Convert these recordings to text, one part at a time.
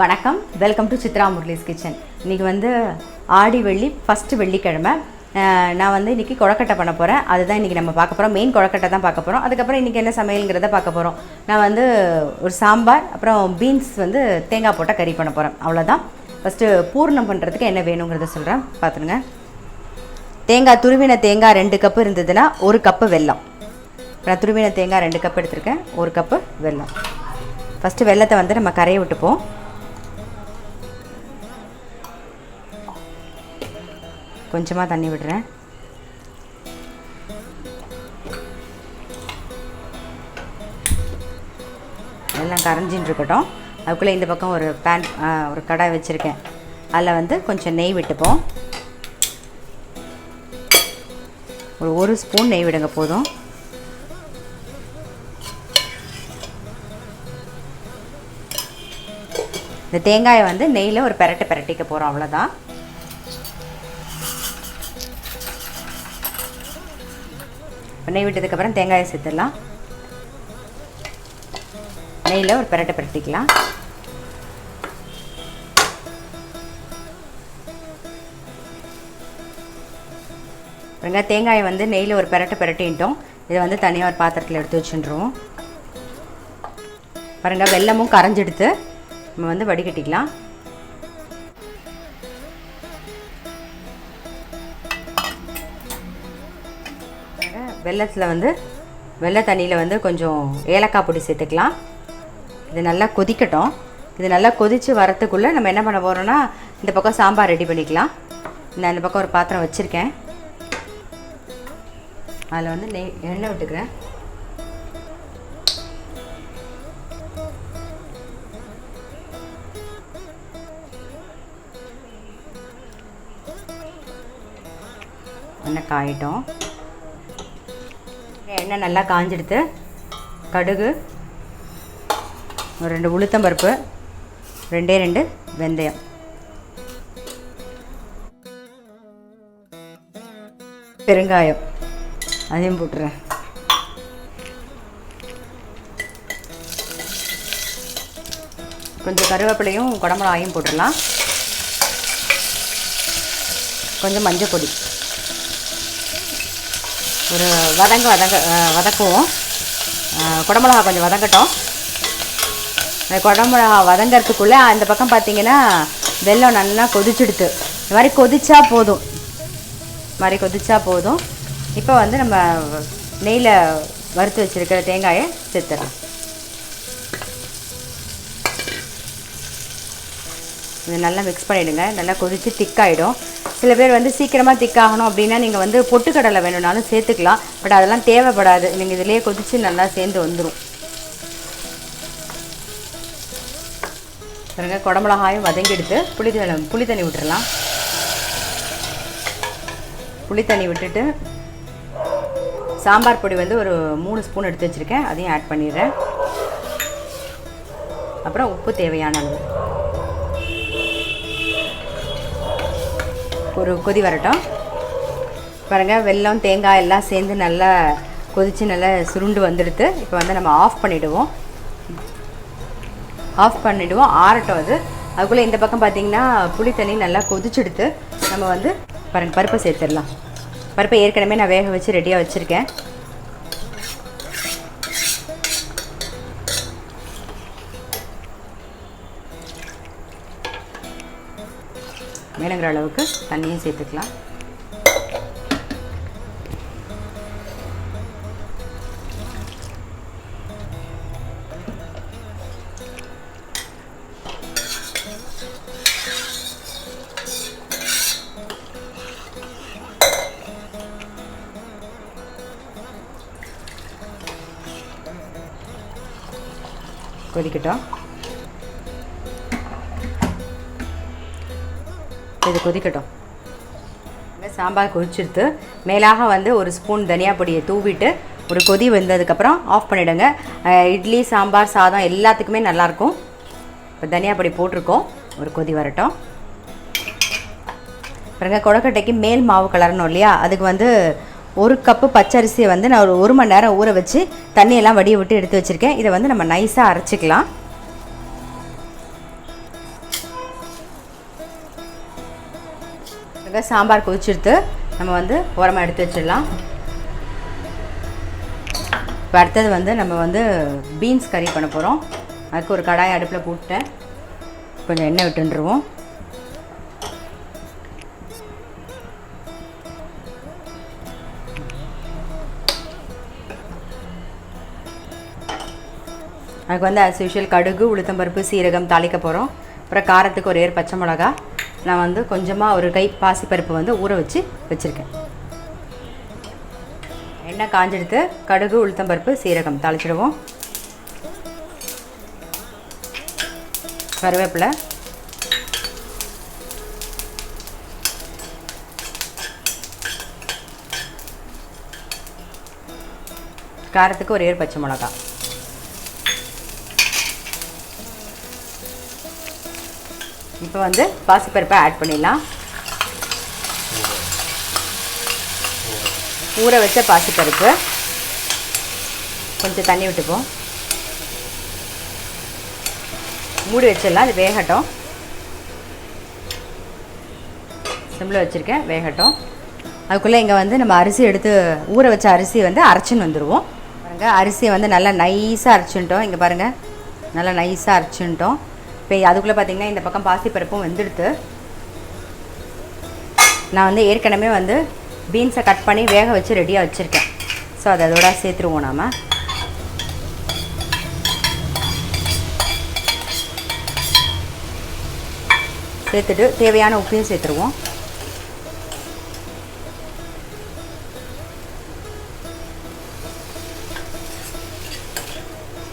வணக்கம், welcome to Chitra Murali's kitchen. இன்றைக்கி வந்து ஆடி வெள்ளி ஃபஸ்ட்டு வெள்ளிக்கிழமை. நான் வந்து இன்றைக்கி கொழக்கட்டை பண்ண போகிறேன். அதுதான் இன்றைக்கி நம்ம பார்க்க போகிறோம். மெயின் கொழக்கட்டை தான் பார்க்க போகிறோம். அதுக்கப்புறம் இன்றைக்கி என்ன சமையலுங்கிறத பார்க்க போகிறோம். நான் வந்து ஒரு சாம்பார், அப்புறம் பீன்ஸ் வந்து தேங்காய் போட்டால் கறி பண்ண போகிறேன். அவ்வளோதான். ஃபஸ்ட்டு பூர்ணம் பண்ணுறதுக்கு என்ன வேணுங்கிறத சொல்கிறேன், பார்த்துருங்க. தேங்காய், துருவின தேங்காய் 2 கப்பு இருந்ததுன்னா 1 கப்பு வெல்லம். நான் துருவின தேங்காய் 2 கப்பு எடுத்திருக்கேன், 1 கப்பு வெல்லம். ஃபஸ்ட்டு வெல்லத்தை வந்து நம்ம கரையை விட்டுப்போம். கொஞ்சமாக தண்ணி விடுறேன். எல்லாம் கரைஞ்சின்னு இருக்கட்டும். அதுக்குள்ளே இந்த பக்கம் ஒரு ஒரு கடாய் வச்சுருக்கேன். அதில் வந்து கொஞ்சம் நெய் விட்டுப்போம். ஒரு ஸ்பூன் நெய் விடுங்க போதும். இந்த தேங்காயை வந்து நெய்யில் ஒரு பிரட்டிக்க போகிறோம், அவ்வளோதான். நெய் விட்டதுக்கப்புறம் தேங்காயை சேர்த்துடலாம். நெய்யில் ஒரு பிரட்டிக்கலாம். பாருங்க, தேங்காயை வந்து நெய்யில் ஒரு பிரட்டிட்டோம். இதை வந்து தனியாக ஒரு பாத்திரத்தில் எடுத்து வச்சுருவோம். பாருங்கள், வெல்லமும் கரைஞ்செடுத்து நம்ம வந்து வடிகட்டிக்கலாம். வெல்லத்தில் வந்து வெள்ளை தண்ணியில் வந்து கொஞ்சம் ஏலக்காய் பொடி சேர்த்துக்கலாம். இது நல்லா கொதிக்கட்டும். இது நல்லா கொதித்து வரத்துக்குள்ளே நம்ம என்ன பண்ண போகிறோன்னா, இந்த பக்கம் சாம்பார் ரெடி பண்ணிக்கலாம். நான் இந்த பக்கம் ஒரு பாத்திரம் வச்சுருக்கேன். அதில் வந்து எண்ணெய் விட்டுக்கிறேன். எண்ணெய் காயிட்டோம். எண்ணெய் நல்லா காஞ்செடுத்து கடுகு, ஒரு 2 உளுத்தம்பருப்பு, 2 வெந்தயம், பெருங்காயம் அதையும் போட்டுறேன். கொஞ்சம் கருவேப்பிலையும் குடமிளகாயும் போட்டுடலாம். கொஞ்சம் மஞ்சள் பொடி, ஒரு வதக்குவோம். குடமிளகா கொஞ்சம் வதங்கட்டும். அந்த குடமிளகா வதங்கிறதுக்குள்ளே அந்த பக்கம் பார்த்திங்கன்னா வெல்லம் நல்லா கொதிச்சுடுத்து. இந்த மாதிரி கொதிச்சா போதும். இப்போ வந்து நம்ம நெய்யில் வறுத்து வச்சுருக்கிற தேங்காயை சேர்த்துடலாம். இது நல்லா மிக்ஸ் பண்ணிவிடுங்க. நல்லா கொதித்து திக்காயிடும். சில பேர் வந்து சீக்கிரமாக திக்காகணும் அப்படின்னா நீங்கள் வந்து பொட்டுக்கடலை வேணும்னாலும் சேர்த்துக்கலாம். பட் அதெல்லாம் தேவைப்படாது. நீங்கள் இதிலேயே கொதித்து நல்லா சேர்ந்து வந்துடும். பாருங்க, குடமிளகாயும் வதங்கி எடுத்து புளி தண்ணி விட்டுடலாம். புளி தண்ணி விட்டுட்டு சாம்பார் பொடி வந்து ஒரு 3 ஸ்பூன் எடுத்து வச்சுருக்கேன், அதையும் ஆட் பண்ணிடுறேன். அப்புறம் உப்பு தேவையான அளவு. ஒரு கொதி வரட்டும். பாருங்கள், வெல்லம் தேங்காய் எல்லாம் சேர்ந்து நல்லா கொதித்து நல்லா சுருண்டு வந்துடுது. இப்போ வந்து நம்ம ஆஃப் பண்ணிவிடுவோம். ஆறட்டும். அதுக்குள்ளே இந்த பக்கம் பார்த்திங்கன்னா புளி தண்ணி நல்லா கொதிச்செடுத்து நம்ம வந்து பாருங்கள் பருப்பை சேர்த்துடலாம். பருப்பை ஏற்கனவே நான் வேக வச்சு ரெடியாக வச்சுருக்கேன். வேணுங்கிற அளவுக்கு தண்ணியும் சேர்த்துக்கலாம். கொதிக்கட்டும். இது கொதிக்கட்டும். சாம்பார் கொதிச்சிடுத்து. மேலாக வந்து ஒரு ஸ்பூன் தனியா பொடியை தூவிட்டு ஒரு கொதி வந்ததுக்கப்புறம் ஆஃப் பண்ணிவிடுங்க. இட்லி, சாம்பார், சாதம் எல்லாத்துக்குமே நல்லாயிருக்கும். இப்போ தனியா பொடி போட்டிருக்கோம். ஒரு கொதி வரட்டும். பாருங்க, கொழக்கட்டைக்கு மேல் மாவு கலரணும் இல்லையா, அதுக்கு வந்து 1 கப்பு பச்சரிசியை வந்து நான் ஒரு மணி நேரம் ஊற வச்சு தண்ணியெல்லாம் வடிய விட்டு எடுத்து வச்சுருக்கேன். இதை வந்து நம்ம நைஸாக அரைச்சிக்கலாம். அங்கே சாம்பார் கொதிச்செடுத்து நம்ம வந்து ஓரமாக எடுத்து வச்சிடலாம். இப்போ அடுத்தது வந்து நம்ம வந்து பீன்ஸ் கறி பண்ண போகிறோம். அதுக்கு ஒரு கடாய் அடுப்பில் போட்டுட்டேன். கொஞ்சம் எண்ணெய் விட்டுருவோம். அதுக்கு வந்து ஆஸ் யூஷுவல் கடுகு, உளுத்தம்பருப்பு, சீரகம் தாளிக்க போகிறோம். அப்புறம் காரத்துக்கு ஒரு பச்சை மிளகா, நான் வந்து கொஞ்சமாக ஒரு கை பாசிப்பருப்பு வந்து ஊற வச்சுருக்கேன். எண்ணெய் காஞ்செடுத்து கடுகு, உளுத்தம்பருப்பு, சீரகம் தாளிச்சிடுவோம். கருவேப்பிலை, காரத்துக்கு ஒரு பச்சை மிளகா. இப்போ வந்து பாசிப்பருப்பை ஆட் பண்ணிடலாம். ஊற வச்ச பாசிப்பருப்பு கொஞ்சம் தண்ணி விட்டுப்போம். மூடி வச்சிடலாம். அது வேகட்டும். சிம்மில் வச்சுருக்கேன், வேகட்டும். அதுக்குள்ளே இங்கே வந்து நம்ம அரிசி எடுத்து ஊற வச்ச அரிசி வந்து அரைச்சின்னு வந்துடுவோம். பாருங்கள், அரிசியை வந்து நல்லா நைஸாக அரைச்சின்ட்டோம். இங்கே பாருங்கள், நல்லா நைஸாக அரைச்சின்ட்டோம். இப்போ அதுக்குள்ளே பார்த்திங்கன்னா இந்த பக்கம் பாசிப்பருப்பும் வெந்துடுத்து. நான் வந்து ஏற்கனவே வந்து பீன்ஸை கட் பண்ணி வேக வச்சு ரெடியாக வச்சுருக்கேன். ஸோ அதை அதோட சேர்த்துருவோம். நாம் சேர்த்துட்டு தேவையான உப்பையும் சேர்த்துருவோம்.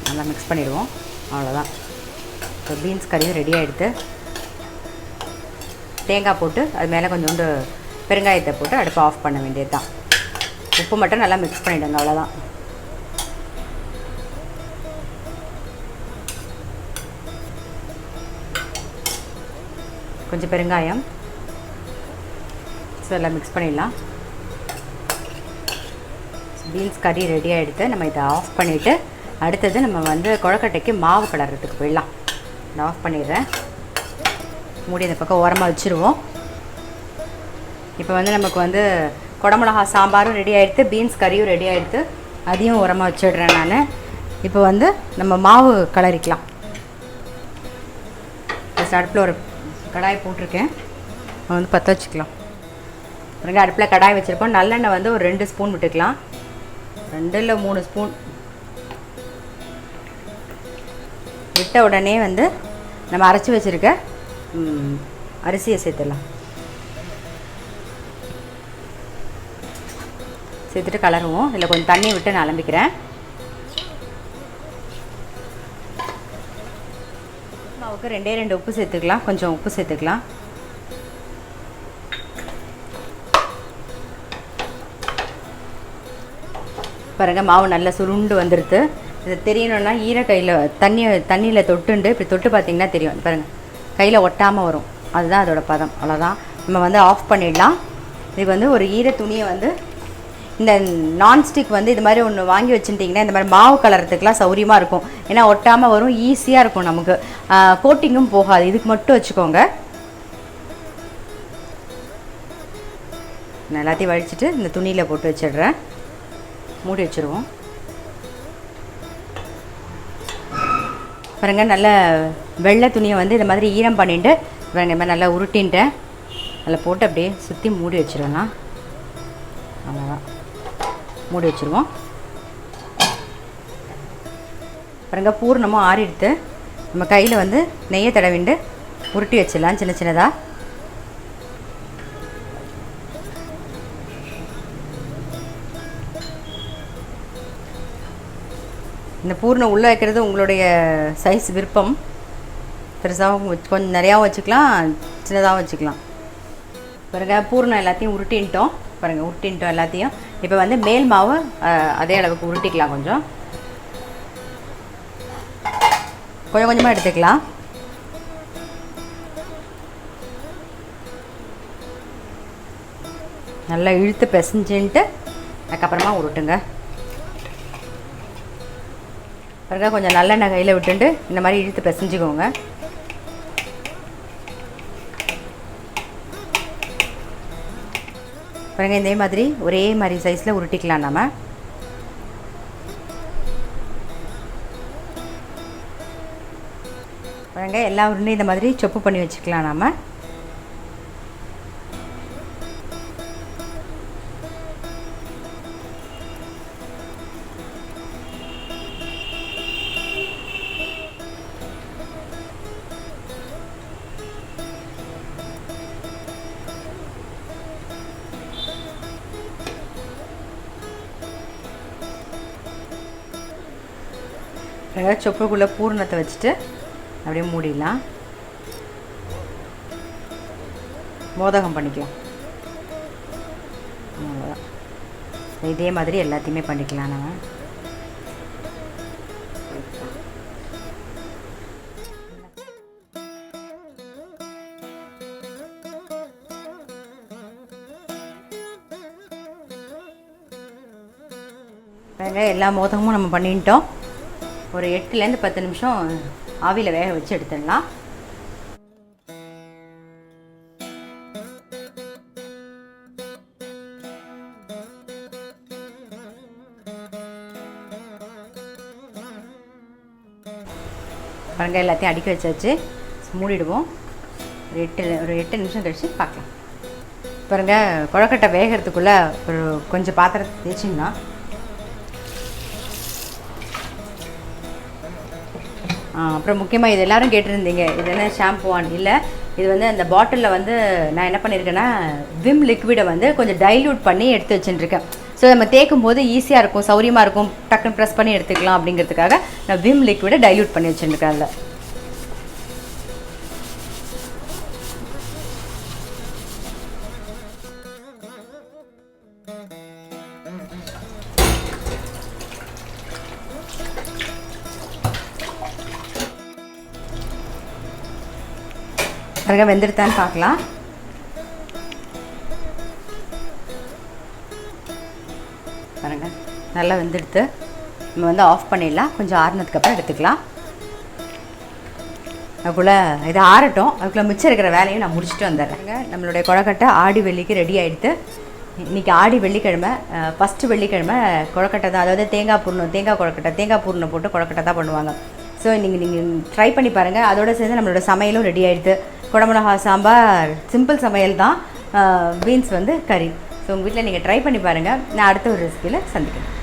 நல்லா மிக்ஸ் பண்ணிடுவோம். அவ்வளோதான். இப்போ பீன்ஸ் கறியும் ரெடி ஆகிடுது. தேங்காய் போட்டு அது மேலே கொஞ்சோண்டு பெருங்காயத்தை போட்டு அடுப்பை ஆஃப் பண்ண வேண்டியது தான். உப்பு மட்டும் நல்லா மிக்ஸ் பண்ணிவிடுங்க, அவ்வளோதான். கொஞ்சம் பெருங்காயம், ஸோ எல்லாம் மிக்ஸ் பண்ணிடலாம். பீன்ஸ் கறி ரெடி ஆகிடுது. நம்ம இதை ஆஃப் பண்ணிவிட்டு அடுத்தது நம்ம வந்து கொழுக்கட்டைக்கு மாவு கலர்றதுக்கு போயிடலாம். நான் ஆஃப் பண்ணிடுறேன். மூடி இந்த பக்கம் ஓரமாக வச்சுருவோம். இப்போ வந்து நமக்கு வந்து குடமிளகா சாம்பாரும் ரெடி ஆகிடுது, பீன்ஸ் கறியும் ரெடி ஆகிடுது. அதையும் உரமாக வச்சிடுறேன் நான். இப்போ வந்து நம்ம மாவு கலரிக்கலாம். ஃபஸ்ட் அடுப்பில் ஒரு கடாய் போட்டிருக்கேன். வந்து பற்ற வச்சுக்கலாம். பாருங்க, அடுப்பில் கடாய் வச்சுருக்கோம். நல்லெண்ணெய் வந்து ஒரு 2 ஸ்பூன் விட்டுக்கலாம். 2 இல்லை 3 ஸ்பூன் விட்ட உடனே வந்து நம்ம அரைச்சி வச்சுருக்க அரிசியை சேர்த்துடலாம். சேர்த்துட்டு கலருவோம். இதில் கொஞ்சம் தண்ணி விட்டு நான் அலம்பிக்கிறேன். மாவுக்கு 2 உப்பு சேர்த்துக்கலாம். கொஞ்சம் உப்பு சேர்த்துக்கலாம். பாருங்கள், மாவு நல்லா சுருண்டு வந்துடுது. இது தெரியணுன்னா ஈரக்கையில் தண்ணியில் தொட்டுண்டு இப்படி தொட்டு பார்த்திங்கன்னா தெரியும். பாருங்கள், கையில் ஒட்டாமல் வரும். அதுதான் அதோட பதம். அவ்வளோதான். நம்ம வந்து ஆஃப் பண்ணிடலாம். இது வந்து ஒரு ஈர துணியை வந்து இந்த நான்ஸ்டிக் வந்து இது மாதிரி ஒன்று வாங்கி வச்சுட்டிங்கன்னா இந்த மாதிரி மாவு கலர்றதுக்கெலாம் சௌரியமாக இருக்கும். ஏன்னா ஒட்டாமல் வரும், ஈஸியாக இருக்கும். நமக்கு கோட்டிங்கும் போகாது. இதுக்கு மட்டும் வச்சுக்கோங்க. நான் எல்லாத்தையும் வடிச்சிட்டு இந்த துணியில் போட்டு வச்சிடுறேன். மூடி வச்சுருவோம். பாருங்க, நல்ல வெள்ளை துணியை வந்து இந்த மாதிரி ஈரம் பண்ணிட்டு பாருங்க, இந்த மாதிரி நல்லா உருட்டின்ட்டேன். அதில் போட்டு அப்படியே சுற்றி மூடி வச்சிடலாம். அவ்வளோதான், மூடி வச்சுருவோம். பாருங்க, பூர்ணமும் ஆறிடுத்து. நம்ம கையில் வந்து நெய்யை தடவிண்டு உருட்டி வச்சிடலாம் சின்ன சின்னதாக. இந்த பூர்ணம் உள்ளே வைக்கிறது உங்களுடைய சைஸ் விருப்பம். பெருசாகவும் கொஞ்சம் நிறையாவும் வச்சுக்கலாம், சின்னதாகவும் வச்சுக்கலாம். பாருங்க, பூர்ணம் எல்லாத்தையும் உருட்டின்ட்டோம். பாருங்கள், உருட்டின்ட்டோம் எல்லாத்தையும். இப்போ வந்து மேல் மாவு அதே அளவுக்கு உருட்டிக்கலாம். கொஞ்சம் கொஞ்சமாக எடுத்துக்கலாம். நல்லா இழுத்து பிசைஞ்சுன்ட்டு அதுக்கப்புறமா உருட்டுங்க. பாருங்க, கொஞ்சம் நல்லெண்ணெய் கையில் விட்டுட்டு இந்த மாதிரி இழுத்து பிசைஞ்சுக்கோங்க. பாருங்கள், இதே மாதிரி ஒரே மாதிரி சைஸில் உருட்டிக்கலாம் நம்ம. பாருங்கள், எல்லா உருண்டையும் இந்த மாதிரி சொப்பு பண்ணி வச்சுக்கலாம் நம்ம. சொப்புக்குள்ளே பூரணத்தை வச்சுட்டு அப்படியே மூடிடலாம். மோதகம் பண்ணிக்கலாம். அவ்வளோதான். இதே மாதிரி எல்லாத்தையுமே பண்ணிக்கலாம் நம்ம. எல்லா மோதகமும் நம்ம பண்ணிட்டோம். ஒரு 8லேருந்து 10 நிமிஷம் ஆவியில் வேக வச்சு எடுத்துடலாம். பாருங்கள், எல்லாத்தையும் அடுக்கி வச்சாச்சு. மூடிடுவோம். ஒரு 8 நிமிஷம் கழித்து பார்க்கலாம். பாருங்கள், கொழக்கட்டை வேகிறதுக்குள்ளே ஒரு கொஞ்சம் பாத்திரத்தை தேய்ச்சிங்கன்னா அப்புறம் முக்கியமாக இது எல்லோரும் கேட்டிருந்தீங்க, இது என்ன ஷாம்புவான்? இல்லை, இது வந்து அந்த பாட்டிலில் வந்து நான் என்ன பண்ணியிருக்கேன்னா விம் லிக்விடை வந்து கொஞ்சம் டைல்யூட் பண்ணி எடுத்து வச்சுட்டுருக்கேன். ஸோ நம்ம தேய்க்கும் போது ஈஸியாக இருக்கும், சௌரியமாக இருக்கும், டக்குன்னு ப்ரெஸ் பண்ணி எடுத்துக்கலாம் அப்படிங்கிறதுக்காக நான் விம் லிக்விடை டைல்யூட் பண்ணி வச்சுருக்கேன். அதில் பாருங்க, வெந்துடுத்தான்னு பார்க்கலாம். பாருங்கள், நல்லா வெந்துடுத்து. நம்ம வந்து ஆஃப் பண்ணிடலாம். கொஞ்சம் ஆறுனதுக்கப்புறம் எடுத்துக்கலாம். அதுக்குள்ளே இது ஆறட்டும். அதுக்குள்ளே மிச்சம் இருக்கிற வேலையும் நான் முடிச்சுட்டு வந்துடுறேங்க. நம்மளுடைய கொழக்கட்டை ஆடி வெள்ளிக்கு ரெடி ஆகிடுது. இன்றைக்கி ஆடி வெள்ளிக்கிழமை, ஃபஸ்ட்டு வெள்ளிக்கிழமை கொழக்கட்டை தான். அதாவது தேங்காய் கொழக்கட்டை, தேங்காய் பூர்ணம் போட்டு கொழக்கட்டை தான் பண்ணுவாங்க. ஸோ நீங்கள் ட்ரை பண்ணி பாருங்கள். அதோடு சேர்ந்து நம்மளோட சமையலும் ரெடி ஆகிடுது. குடமிளகா சாம்பார் சிம்பிள் சமையல் தான். பீன்ஸ் வந்து கறி. ஸோ உங்கள் வீட்டில் நீங்கள் ட்ரை பண்ணி பாருங்கள். நான் அடுத்த ஒரு ரெசிபியில் சந்திக்கிறேன்.